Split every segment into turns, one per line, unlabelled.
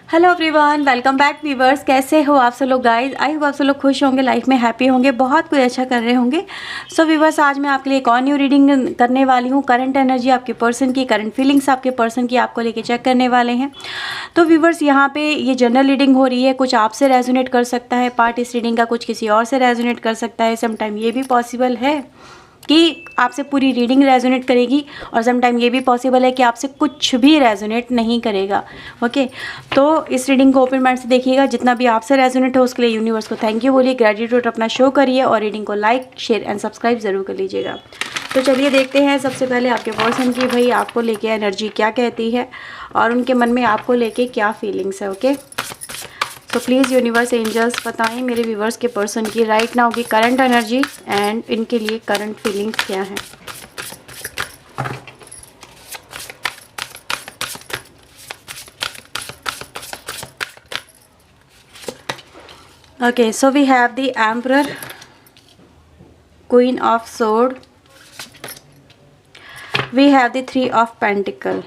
Hello everyone, welcome back viewers. कैसे हो आप सब लोग गाइस? आई होप आप सब लोग खुश होंगे, लाइफ में हैप्पी होंगे, बहुत कुछ अच्छा कर रहे होंगे। सो व्यूवर्स, आज मैं आपके लिए एक और न्यू रीडिंग करने वाली हूँ। करंट एनर्जी आपके पर्सन की, करंट फीलिंग्स आपके पर्सन की आपको लेके चेक करने वाले हैं। तो व्यूवर्स, यहाँ पे ये जनरल रीडिंग हो रही है। कुछ आपसे रेजोनेट कर सकता है पार्ट इस रीडिंग का, कुछ किसी और से रेजोनेट कर सकता है। समटाइम ये भी पॉसिबल है कि आपसे पूरी रीडिंग रेजोनेट करेगी, और सम टाइम ये भी पॉसिबल है कि आपसे कुछ भी रेजोनेट नहीं करेगा। ओके, तो इस रीडिंग को ओपन माइंड से देखिएगा। जितना भी आपसे रेजोनेट हो उसके लिए यूनिवर्स को थैंक यू बोलिए, ग्रेटिट्यूड अपना शो करिए, और रीडिंग को लाइक, शेयर एंड सब्सक्राइब ज़रूर कर लीजिएगा। तो चलिए देखते हैं सबसे पहले आपके पर्सन की भाई आपको लेके एनर्जी क्या कहती है, और उनके मन में आपको लेके क्या फीलिंग्स है। ओके, तो प्लीज़ यूनिवर्स एंजल्स बताएं मेरे व्यूवर्स के पर्सन की राइट नाउ की करंट एनर्जी एंड इनके लिए करंट फीलिंग्स क्या हैं। Okay, so we have the emperor, queen of sword, we have the three of pentacle,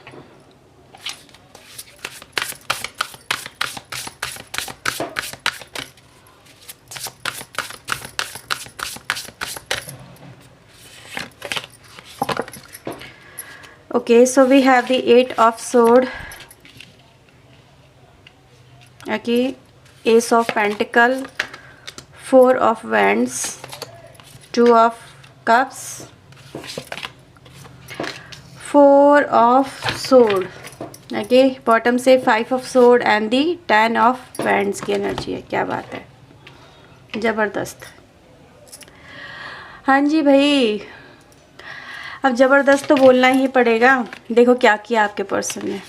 okay, so we have the eight of sword, okay, ace of pentacle, four of wands, two of cups, four of sword, okay, bottom से five of sword and the 10 of wands की energy है। क्या बात है, ज़बरदस्त। हाँ जी भाई, अब ज़बरदस्त तो बोलना ही पड़ेगा। देखो क्या किया आपके पर्सन ने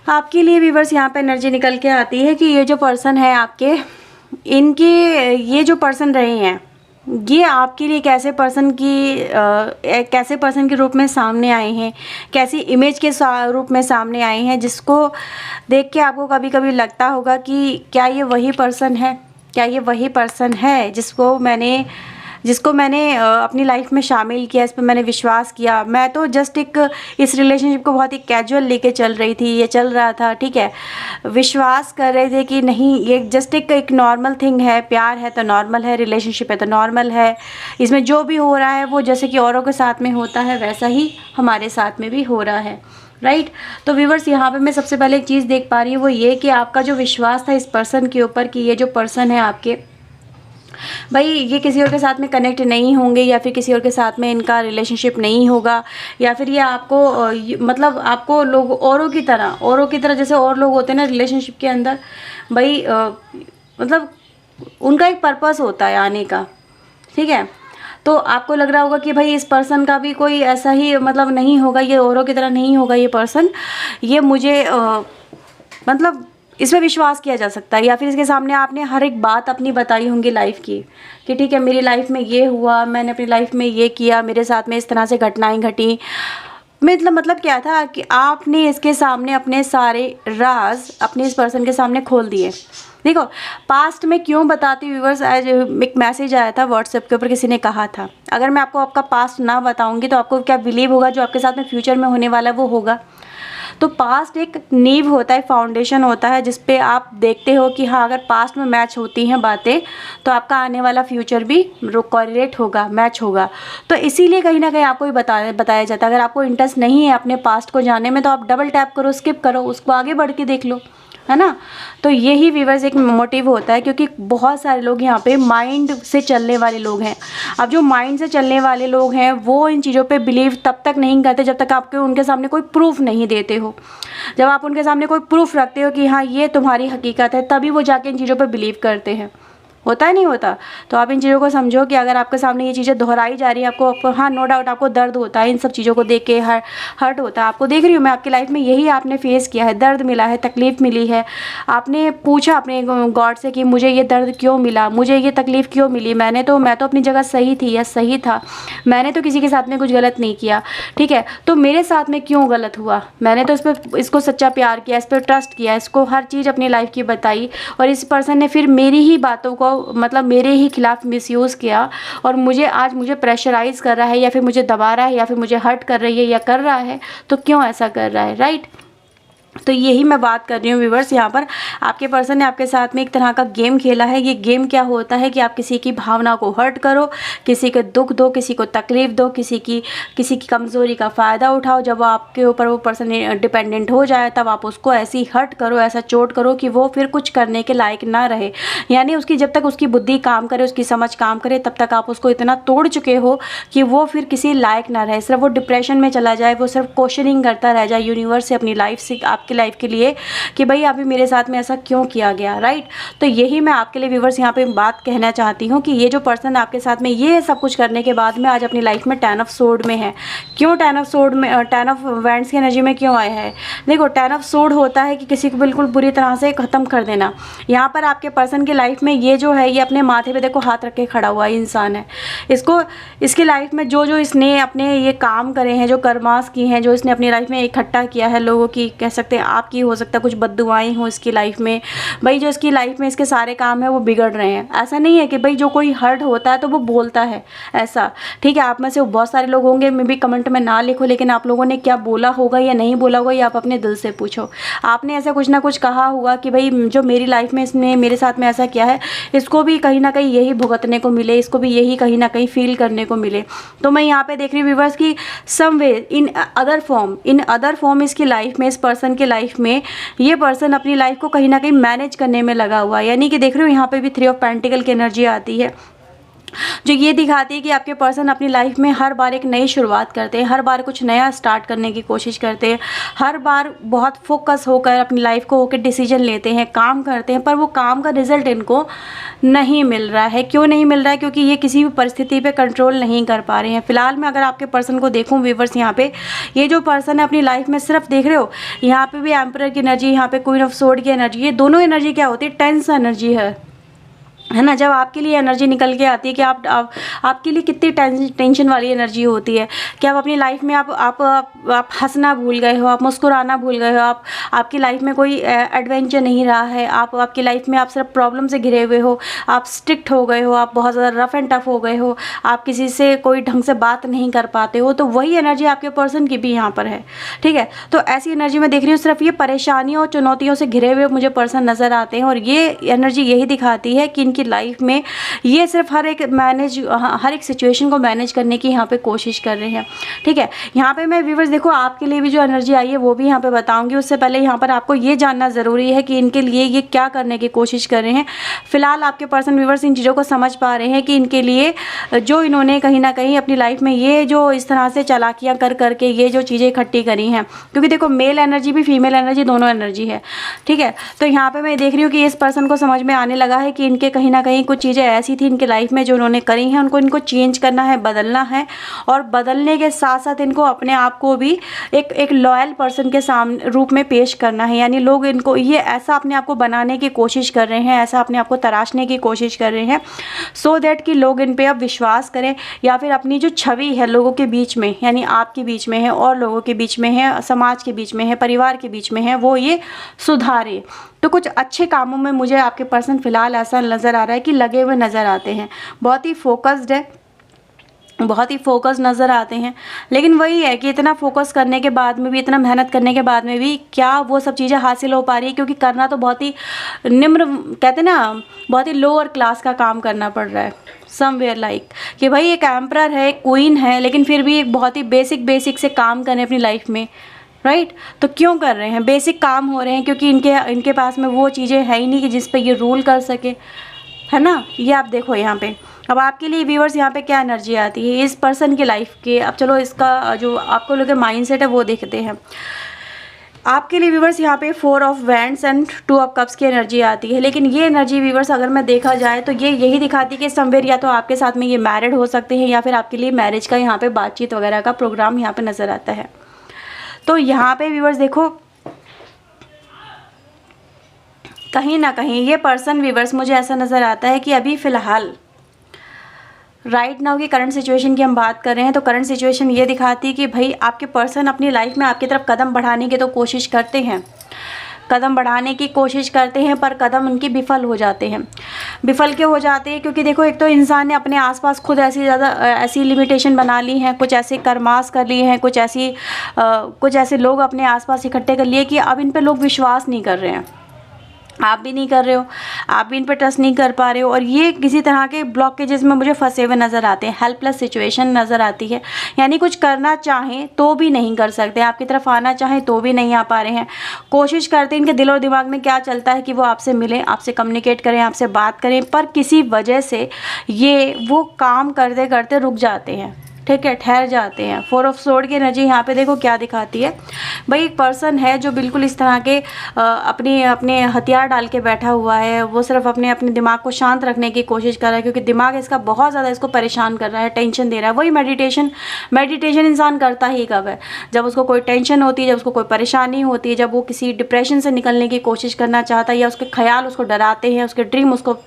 आपके लिए। व्यूवर्स, यहाँ पे एनर्जी निकल के आती है कि ये जो पर्सन है आपके, इनके ये जो पर्सन रहे हैं, ये आपके लिए कैसे पर्सन के रूप में सामने आए हैं, कैसी इमेज के रूप में सामने आए हैं, जिसको देख के आपको कभी कभी लगता होगा कि क्या ये वही पर्सन है, क्या ये वही पर्सन है जिसको मैंने अपनी लाइफ में शामिल किया, इस पर मैंने विश्वास किया। मैं तो जस्ट इस रिलेशनशिप को बहुत ही कैजुअल लेके चल रही थी, ये चल रहा था, ठीक है, विश्वास कर रहे थे कि नहीं ये जस्ट एक नॉर्मल थिंग है, प्यार है तो नॉर्मल है, रिलेशनशिप है तो नॉर्मल है, इसमें जो भी हो रहा है वो जैसे कि औरों के साथ में होता है वैसा ही हमारे साथ में भी हो रहा है, राइट। तो व्यूवर्स, यहाँ पे मैं सबसे पहले एक चीज़ देख पा रही हूँ, वो ये कि आपका जो विश्वास था इस पर्सन के ऊपर कि ये जो पर्सन है आपके भाई, ये किसी और के साथ में कनेक्ट नहीं होंगे, या फिर किसी और के साथ में इनका रिलेशनशिप नहीं होगा, या फिर ये आपको मतलब आपको लोग औरों की तरह जैसे और लोग होते हैं ना रिलेशनशिप के अंदर, भाई मतलब उनका एक पर्पस होता है आने का, ठीक है। तो आपको लग रहा होगा कि भाई इस पर्सन का भी कोई ऐसा ही मतलब नहीं होगा, ये औरों की तरह नहीं होगा ये पर्सन, ये मुझे मतलब इस पर विश्वास किया जा सकता है, या फिर इसके सामने आपने हर एक बात अपनी बताई होंगी लाइफ की कि ठीक है मेरी लाइफ में ये हुआ, मैंने अपनी लाइफ में ये किया, मेरे साथ में इस तरह से घटनाएं घटी। मतलब क्या था कि आपने इसके सामने अपने सारे राज अपने इस पर्सन के सामने खोल दिए। देखो, पास्ट में क्यों बताती व्यूवर्स, आज एक मैसेज आया था व्हाट्सएप के ऊपर, किसी ने कहा था अगर मैं आपको आपका पास्ट ना बताऊंगी तो आपको क्या बिलीव होगा जो आपके साथ में फ्यूचर में होने वाला है वो होगा। तो पास्ट एक नींव होता है, फाउंडेशन होता है, जिस पे आप देखते हो कि हाँ अगर पास्ट में मैच होती हैं बातें तो आपका आने वाला फ्यूचर भी कोरिलेट होगा, मैच होगा। तो इसीलिए कहीं ना कहीं आपको बताया जाता है। अगर आपको इंटरेस्ट नहीं है अपने पास्ट को जानने में तो आप डबल टैप करो, स्किप करो, उसको आगे बढ़ के देख लो, है ना। तो यही व्यूवर्स एक मोटिव होता है, क्योंकि बहुत सारे लोग यहाँ पे माइंड से चलने वाले लोग हैं। अब जो माइंड से चलने वाले लोग हैं वो इन चीज़ों पे बिलीव तब तक नहीं करते जब तक आपके उनके सामने कोई प्रूफ नहीं देते हो। जब आप उनके सामने कोई प्रूफ रखते हो कि हाँ ये तुम्हारी हकीकत है, तभी वो जाके इन चीज़ों पर बिलीव करते हैं। होता है नहीं होता। तो आप इन चीज़ों को समझो कि अगर आपके सामने ये चीज़ें दोहराई जा रही है, आपको हाँ नो डाउट आपको दर्द होता है, इन सब चीज़ों को देख के हर्ट होता है। आपको देख रही हूँ मैं, आपकी लाइफ में यही आपने फेस किया है, दर्द मिला है, तकलीफ़ मिली है। आपने पूछा अपने गॉड से कि मुझे ये दर्द क्यों मिला, मुझे ये तकलीफ़ क्यों मिली, मैं तो अपनी जगह सही थी या सही था, मैंने तो किसी के साथ में कुछ गलत नहीं किया, ठीक है, तो मेरे साथ में क्यों गलत हुआ। मैंने तो इसको सच्चा प्यार किया, इस पर ट्रस्ट किया, इसको हर चीज़ अपनी लाइफ की बताई, और इस पर्सन ने फिर मेरी ही बातों को मतलब मेरे ही खिलाफ मिसयूज़ किया, और मुझे प्रेशराइज़ कर रहा है, या फिर मुझे दबा रहा है, या फिर मुझे हर्ट कर रही है या कर रहा है, तो क्यों ऐसा कर रहा है, राइट। तो यही मैं बात कर रही हूँ व्यूवर्स, यहाँ पर आपके पर्सन ने आपके साथ में एक तरह का गेम खेला है। ये गेम क्या होता है कि आप किसी की भावना को हर्ट करो, किसी को दुख दो, किसी को तकलीफ़ दो, किसी की कमज़ोरी का फ़ायदा उठाओ। जब आपके ऊपर वो पर्सन डिपेंडेंट हो जाए तब आप उसको ऐसी हर्ट करो, ऐसा चोट करो कि वो फिर कुछ करने के लायक ना रहे। यानी उसकी जब तक उसकी बुद्धि काम करे, उसकी समझ काम करे, तब तक आप उसको इतना तोड़ चुके हो कि वो फिर किसी लायक ना रहे, सिर्फ वो डिप्रेशन में चला जाए, वो सिर्फ क्वेश्चनिंग करता रह जाए यूनिवर्स से, अपनी लाइफ से, आपकी लाइफ के लिए कि भाई अभी मेरे साथ में ऐसा क्यों किया गया, राइट। तो यही मैं आपके लिए व्यूवर्स यहाँ पे बात कहना चाहती हूँ कि ये जो पर्सन आपके साथ में ये सब कुछ करने के बाद में आज अपनी लाइफ में 10 ऑफ सोर्ड में है। क्यों 10 ऑफ सोर्ड में, 10 ऑफ वैंड्स की एनर्जी में क्यों आया है? देखो 10 ऑफ सोर्ड होता है कि किसी को बिल्कुल बुरी तरह से ख़त्म कर देना। यहाँ पर आपके पर्सन की लाइफ में ये जो है, ये अपने माथे पे देखो हाथ रख के खड़ा हुआ इंसान है। इसको, इसकी लाइफ में जो जो इसने अपने ये काम करे हैं, जो कर्मास की हैं, जो इसने अपनी लाइफ में इकट्ठा किया है, लोगों की कह सकते हैं, आपकी हो सकता है कुछ बद्दुआएं हो इसकी लाइफ में, भाई जो इसकी लाइफ में इसके सारे काम है वो बिगड़ रहे हैं। ऐसा नहीं है कि भाई जो कोई हर्ट होता है तो वो बोलता है ऐसा, ठीक है। आप में से बहुत सारे लोग होंगे, मे भी कमेंट में ना लिखो, लेकिन आप लोगों ने क्या बोला होगा या नहीं बोला होगा ये आप अपने दिल से पूछो। आपने ऐसा कुछ ना कुछ कहा होगा कि भाई जो मेरी लाइफ में इसने मेरे साथ में ऐसा किया है, इसको भी कहीं ना कहीं यही भुगतने को मिले, इसको भी यही कहीं ना कहीं फील करने को मिले। तो मैं यहाँ पे देख रही हूँ व्यूअर्स की समवे इन अदर फॉर्म इसकी लाइफ में, इस पर्सन की लाइफ में ये पर्सन अपनी लाइफ को कहीं ना कहीं मैनेज करने में लगा हुआ है। यानी कि देख रहे हो यहाँ पे भी 3 ऑफ पेंटिकल की एनर्जी आती है, जो ये दिखाती है कि आपके पर्सन अपनी लाइफ में हर बार एक नई शुरुआत करते हैं, हर बार कुछ नया स्टार्ट करने की कोशिश करते हैं, हर बार बहुत फोकस होकर अपनी लाइफ को होकर डिसीजन लेते हैं, काम करते हैं, पर वो काम का रिजल्ट इनको नहीं मिल रहा है। क्यों नहीं मिल रहा है? क्योंकि ये किसी भी परिस्थिति पे कंट्रोल नहीं कर पा रहे हैं। फिलहाल मैं अगर आपके पर्सन को देखूं व्यूअर्स, यहाँ पे ये जो पर्सन है अपनी लाइफ में सिर्फ देख रहे हो, यहाँ पे भी एम्परर की एनर्जी, यहाँ पे क्वीन ऑफ सोर्ड की एनर्जी, ये दोनों एनर्जी क्या होती है? टेंस एनर्जी है ना। जब आपके लिए एनर्जी निकल के आती है कि आपके लिए कितनी टेंशन वाली एनर्जी होती है कि आप अपनी लाइफ में आप हंसना भूल गए हो, आप मुस्कुराना भूल गए हो, आपकी लाइफ में कोई एडवेंचर नहीं रहा है, आपकी लाइफ में आप सिर्फ प्रॉब्लम से घिरे हुए हो, आप स्ट्रिक्ट हो गए हो, आप बहुत ज़्यादा रफ एंड टफ हो गए हो, आप किसी से कोई ढंग से बात नहीं कर पाते हो। तो वही एनर्जी आपके पर्सन की भी यहाँ पर है, ठीक है। तो ऐसी एनर्जी में देख रही हूँ, सिर्फ ये परेशानियों और चुनौतियों से घिरे हुए मुझे पर्सन नज़र आते हैं, और ये एनर्जी यही दिखाती है कि इनकी लाइफ में ये सिर्फ हर एक सिचुएशन को मैनेज करने की यहाँ पे कोशिश कर रहे हैं, ठीक है। यहाँ पे मैं व्यूअर्स देखो आपके लिए भी जो एनर्जी आई है वो भी यहाँ पे बताऊंगी। उससे पहले यहाँ पर आपको ये जानना ज़रूरी है कि इनके लिए ये क्या करने की कोशिश कर रहे हैं। फिलहाल आपके पर्सन व्यूअर्स इन चीज़ों को समझ पा रहे हैं कि इनके लिए जो इन्होंने कहीं ना कहीं अपनी लाइफ में ये जो इस तरह से चालाकियाँ कर करके ये जो चीज़ें इकट्ठी करी हैं, क्योंकि देखो मेल एनर्जी भी फीमेल एनर्जी दोनों एनर्जी है, ठीक है। तो यहाँ पर मैं देख रही हूँ कि इस पर्सन को समझ में आने लगा है कि इनके कहीं ना कहीं कुछ चीज़ें ऐसी थी इनके लाइफ में जो उन्होंने करी हैं, इनको चेंज करना है, बदलना है, और बदलने के साथ साथ इनको अपने आप को भी एक लॉयल पर्सन के सामने रूप में पेश करना है। यानी लोग इनको ये ऐसा अपने आप को बनाने की कोशिश कर रहे हैं, ऐसा अपने आप को तराशने की कोशिश कर रहे हैं, सो दैट कि लोग इन पे अब विश्वास करें, या फिर अपनी जो छवि है लोगों के बीच में, यानी आपके बीच में है और लोगों के बीच में है, समाज के बीच में है, परिवार के बीच में है, वो ये सुधारे। तो कुछ अच्छे कामों में मुझे आपके पर्सन फिलहाल ऐसा नज़र आ रहा है कि लगे हुए नज़र आते हैं, बहुत ही फोकस्ड है, बहुत ही फोकस नज़र आते हैं। लेकिन वही है कि इतना फोकस करने के बाद में भी, इतना मेहनत करने के बाद में भी क्या वो सब चीज़ें हासिल हो पा रही है? क्योंकि करना तो बहुत ही निम्न, कहते हैं ना, बहुत ही लोअर क्लास का काम करना पड़ रहा है। समवेयर लाइक कि भाई एक एम्परर है, एक क्वीन है, लेकिन फिर भी एक बहुत ही बेसिक से काम करें अपनी लाइफ में, राइट। तो क्यों कर रहे हैं? बेसिक काम हो रहे हैं क्योंकि इनके पास में वो चीज़ें है ही नहीं कि जिस पे ये रूल कर सके, है ना। ये आप देखो यहाँ पे। अब आपके लिए व्यूअर्स यहाँ पे क्या एनर्जी आती है इस पर्सन की लाइफ के? अब चलो इसका जो आपको लोग माइंडसेट है वो देखते हैं। आपके लिए व्यूअर्स यहाँ पे 4 of wands and 2 of cups की एनर्जी आती है। लेकिन ये एनर्जी व्यूअर्स अगर मैं देखा जाए तो ये यही दिखाती है कि समवेयर या तो आपके साथ में ये मैरिड हो सकते हैं, या फिर आपके लिए मैरिज का यहाँ पे बातचीत वगैरह का प्रोग्राम यहाँ पे नज़र आता है। तो यहाँ पे व्यूअर्स देखो कहीं ना कहीं ये पर्सन व्यूअर्स मुझे ऐसा नज़र आता है कि अभी फ़िलहाल राइट नाउ की करंट सिचुएशन की हम बात कर रहे हैं, तो करंट सिचुएशन ये दिखाती है कि भाई आपके पर्सन अपनी लाइफ में आपकी तरफ कदम बढ़ाने की तो कोशिश करते हैं, कदम बढ़ाने की कोशिश करते हैं, पर कदम उनके विफल हो जाते हैं। विफल क्यों हो जाते हैं? क्योंकि देखो, एक तो इंसान ने अपने आसपास खुद ऐसी लिमिटेशन बना ली हैं, कुछ ऐसे कर्मास कर लिए हैं, कुछ ऐसे लोग अपने आसपास इकट्ठे कर लिए कि अब इन पे लोग विश्वास नहीं कर रहे हैं। आप भी नहीं कर रहे हो, आप भी इन पे ट्रस्ट नहीं कर पा रहे हो, और ये किसी तरह के ब्लॉकेजेस में मुझे फंसे हुए नज़र आते हैं। हेल्पलेस सिचुएशन नज़र आती है, यानी कुछ करना चाहें तो भी नहीं कर सकते, आपकी तरफ आना चाहें तो भी नहीं आ पा रहे हैं। कोशिश करते हैं, इनके दिल और दिमाग में क्या चलता है कि वो आपसे मिलें, आपसे कम्युनिकेट करें, आपसे बात करें, पर किसी वजह से वो काम करते करते रुक जाते हैं, ठीक है, ठहर जाते हैं। 4 ऑफ सोर्ड की एनर्जी यहाँ पे देखो क्या दिखाती है। भाई एक पर्सन है जो बिल्कुल इस तरह के अपने हथियार डाल के बैठा हुआ है, वो सिर्फ अपने दिमाग को शांत रखने की कोशिश कर रहा है, क्योंकि दिमाग इसका बहुत ज़्यादा इसको परेशान कर रहा है, टेंशन दे रहा है। वही मेडिटेशन इंसान करता ही कब है? जब उसको कोई टेंशन होती है, जब उसको कोई परेशानी होती है, जब वो किसी डिप्रेशन से निकलने की कोशिश करना चाहता है, या उसके ख्याल उसको डराते हैं, उसके ड्रीम उसको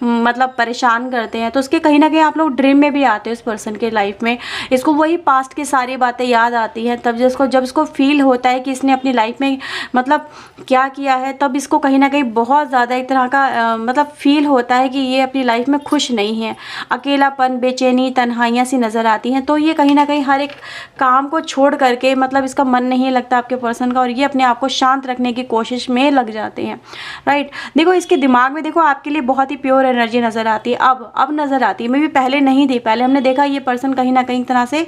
मतलब परेशान करते हैं, तो उसके कहीं ना कहीं आप लोग ड्रीम में भी आते हो इस पर्सन के लाइफ में। इसको वही पास्ट की सारी बातें याद आती हैं, तब जब इसको फील होता है कि इसने अपनी लाइफ में मतलब क्या किया है, तब इसको कहीं ना कहीं बहुत ज़्यादा एक तरह का मतलब फील होता है कि ये अपनी लाइफ में खुश नहीं है। अकेलापन, बेचैनी, तन्हाइयाँ सी नज़र आती हैं। तो ये कहीं ना कहीं हर एक काम को छोड़ करके, मतलब इसका मन नहीं लगता आपके पर्सन का, और ये अपने आप को शांत रखने की कोशिश में लग जाते हैं, राइट। देखो इसके दिमाग में देखो आपके लिए बहुत ही प्योर एनर्जी नज़र आती है, अब नज़र आती है। मैं भी पहले नहीं थी, पहले हमने देखा ये पर्सन कहीं ना कहीं तरह से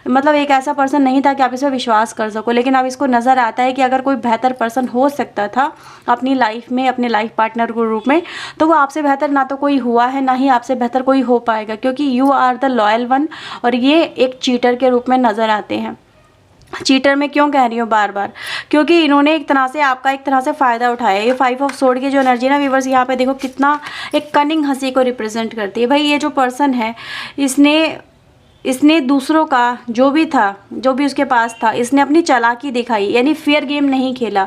मतलब एक ऐसा पर्सन नहीं था कि आप इस पर विश्वास कर सको, लेकिन अब इसको नज़र आता है कि अगर कोई बेहतर पर्सन हो सकता था अपनी लाइफ में, अपने लाइफ पार्टनर के रूप में, तो वो आपसे बेहतर ना तो कोई हुआ है, ना ही आपसे बेहतर कोई हो पाएगा, क्योंकि you are the loyal one, और ये एक चीटर के रूप में नज़र आते हैं। चीटर में क्यों कह रही हूँ बार बार? क्योंकि इन्होंने एक तरह से आपका एक तरह से फ़ायदा उठाया है। ये 5 ऑफ सोर्ड की जो एनर्जी ना व्यूअर्स, यहाँ पे देखो कितना एक कनिंग हंसी को रिप्रेजेंट करती है। भाई ये जो पर्सन है, इसने दूसरों का जो भी उसके पास था, इसने अपनी चालाकी दिखाई, यानी फेयर गेम नहीं खेला।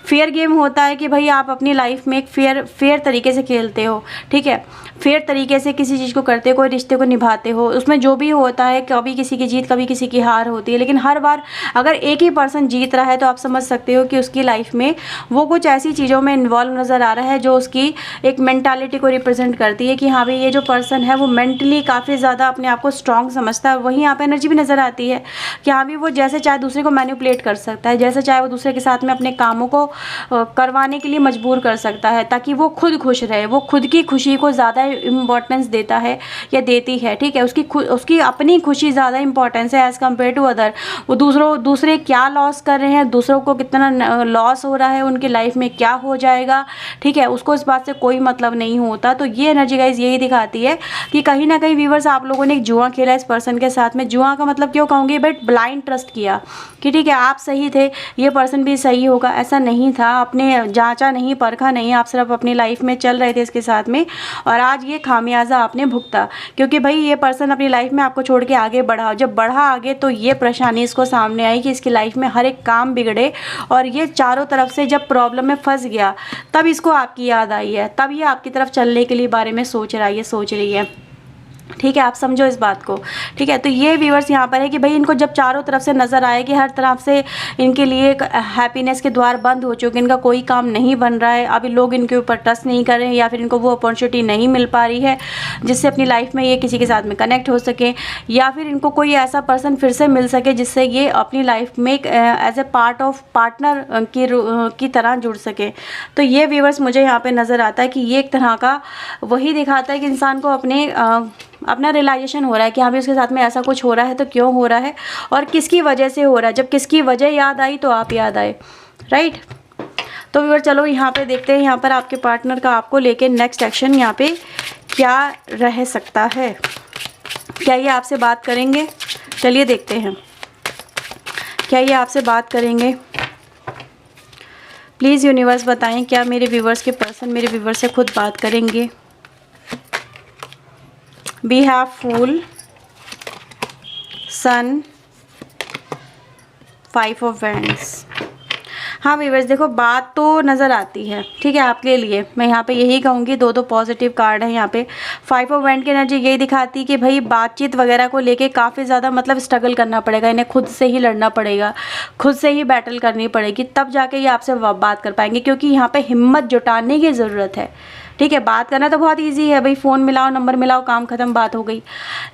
फेयर गेम होता है कि भाई आप अपनी लाइफ में एक फेयर तरीके से खेलते हो, ठीक है, फेयर तरीके से किसी चीज़ को करते हो, कोई रिश्ते को निभाते हो। उसमें जो भी होता है, कभी किसी की जीत, कभी किसी की हार होती है, लेकिन हर बार अगर एक ही पर्सन जीत रहा है तो आप समझ सकते हो कि उसकी लाइफ में वो कुछ ऐसी चीज़ों में इन्वॉल्व नज़र आ रहा है जो उसकी एक मेंटालिटी को रिप्रेजेंट करती है कि हाँ भाई ये जो पर्सन है वो मेंटली काफ़ी ज़्यादा अपने आप को स्ट्रॉन्ग समझता है। वहीं यहाँ पर एनर्जी भी नज़र आती है कि हाँ भी वो जैसे चाहे दूसरे को मैनिपुलेट कर सकता है, जैसे चाहे वो दूसरे के साथ में अपने कामों को करवाने के लिए मजबूर कर सकता है, ताकि वो खुद खुश रहे। वो खुद की खुशी को ज़्यादा इम्पोर्टेंस देता है या देती है, ठीक है, उसकी अपनी खुशी ज़्यादा इंपॉर्टेंस है एज़ कम्पेयर टू अदर। वो दूसरे क्या लॉस कर रहे हैं, दूसरों को कितना लॉस हो रहा है, उनकी लाइफ में क्या हो जाएगा, ठीक है, उसको इस बात से कोई मतलब नहीं होता। तो ये एनर्जी गाइस यही दिखाती है कि कहीं ना कहीं व्यूअर्स आप लोगों ने एक जुआ खेला इस पर्सन के साथ में। जुआ का मतलब क्यों कहूँगी, बट ब्लाइंड ट्रस्ट किया कि ठीक है आप सही थे, ये पर्सन भी सही होगा, ऐसा नहीं था। आपने जांचा नहीं, परखा नहीं, आप सिर्फ अपनी लाइफ में चल रहे थे इसके साथ में, और आज ये खामियाजा आपने भुगता, क्योंकि भाई ये पर्सन अपनी लाइफ में आपको छोड़ के आगे बढ़ा। जब बढ़ा आगे तो ये परेशानी इसको सामने आई कि इसकी लाइफ में हर एक काम बिगड़े, और ये चारों तरफ से जब प्रॉब्लम में फंस गया तब इसको आपकी याद आई है, तब ये आपकी तरफ चलने के लिए बारे में सोच रही है, ठीक है, आप समझो इस बात को, ठीक है। तो ये व्यूअर्स यहाँ पर है कि भाई इनको जब चारों तरफ से नज़र आए कि हर तरफ से इनके लिए हैप्पीनेस के द्वार बंद हो चुके, इनका कोई काम नहीं बन रहा है, अभी लोग इनके ऊपर ट्रस्ट नहीं कर रहे हैं, या फिर इनको वो अपॉर्चुनिटी नहीं मिल पा रही है जिससे अपनी लाइफ में ये किसी के साथ में कनेक्ट हो सके, या फिर इनको कोई ऐसा पर्सन फिर से मिल सके जिससे ये अपनी लाइफ में as a part of partner की तरह जुड़ सके। तो ये व्यूअर्स मुझे यहाँ पर नज़र आता है कि ये एक तरह का वही दिखाता है कि इंसान को अपना रियलाइजेशन हो रहा है कि हाँ भी उसके साथ में ऐसा कुछ हो रहा है, तो क्यों हो रहा है और किसकी वजह से हो रहा है। जब किसकी वजह याद आई तो आप याद आए, राइट। तो व्यूअर चलो यहाँ पे देखते हैं यहाँ पर आपके पार्टनर का आपको लेके नेक्स्ट एक्शन यहाँ पे क्या रह सकता है। क्या ये आपसे बात करेंगे? चलिए देखते हैं, क्या ये आपसे बात करेंगे? प्लीज़ यूनिवर्स बताएं, क्या मेरे व्यूवर्स के पर्सन मेरे व्यूवर्स से खुद बात करेंगे? We have Fool, Sun, 5 of Wands। हाँ व्यूअर्स देखो बात तो नज़र आती है, ठीक है, आपके लिए मैं यहाँ पे यही कहूँगी, दो पॉजिटिव कार्ड हैं यहाँ पे। 5 ऑफ वैंड की एनर्जी यही दिखाती है कि भाई बातचीत वगैरह को लेके काफ़ी ज़्यादा मतलब स्ट्रगल करना पड़ेगा, इन्हें खुद से ही लड़ना पड़ेगा, खुद से ही बैटल करनी पड़ेगी, तब जाके ये आपसे बात कर पाएंगे, क्योंकि यहाँ पे हिम्मत जुटाने की ज़रूरत है, ठीक है, बात करना तो बहुत ईजी है भाई, फ़ोन मिलाओ, नंबर मिलाओ, काम ख़त्म, बात हो गई।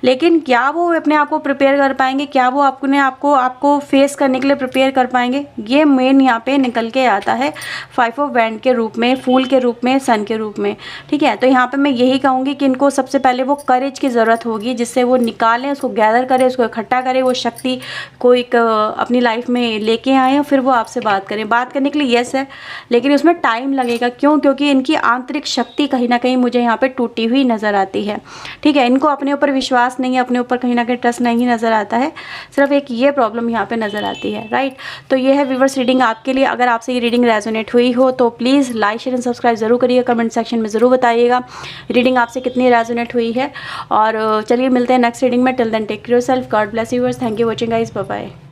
लेकिन क्या वो अपने आप को प्रिपेयर कर पाएंगे, क्या वो अपने आपको फेस करने के लिए प्रिपेयर कर पाएंगे, ये मेन यहाँ पे निकल के आता है 5 ऑफ वैंड के रूप में, फूल के रूप में, सन के रूप में। ठीक है, तो यहाँ पे मैं यही कहूँगी कि इनको सबसे पहले वो करेज की ज़रूरत होगी, जिससे वो निकालें, उसको गैदर करें, उसको इकट्ठा करें, वो शक्ति को एक अपनी लाइफ में लेके आएँ और फिर वो आपसे बात करें। बात करने के लिए यस है, लेकिन उसमें टाइम लगेगा। क्यों? क्योंकि इनकी आंतरिक शक्ति कहीं ना कहीं मुझे यहाँ पे टूटी हुई नज़र आती है। ठीक है, इनको अपने ऊपर विश्वास नहीं है, अपने ऊपर कहीं ना कहीं ट्रस्ट नहीं नज़र आता है, सिर्फ एक ये प्रॉब्लम यहाँ पे नज़र आती है। राइट, तो ये है व्यूअर्स रीडिंग आपके लिए। अगर आपसे ये रीडिंग रेजोनेट हुई हो तो please like share and subscribe ज़रूर करिए, कमेंट सेक्शन में ज़रूर बताइएगा रीडिंग आपसे कितनी रेजोनेट हुई है। और चलिए मिलते हैं नेक्स्ट रीडिंग में। Till then take care yourself, God bless you viewers, thank you watching guys, bye bye.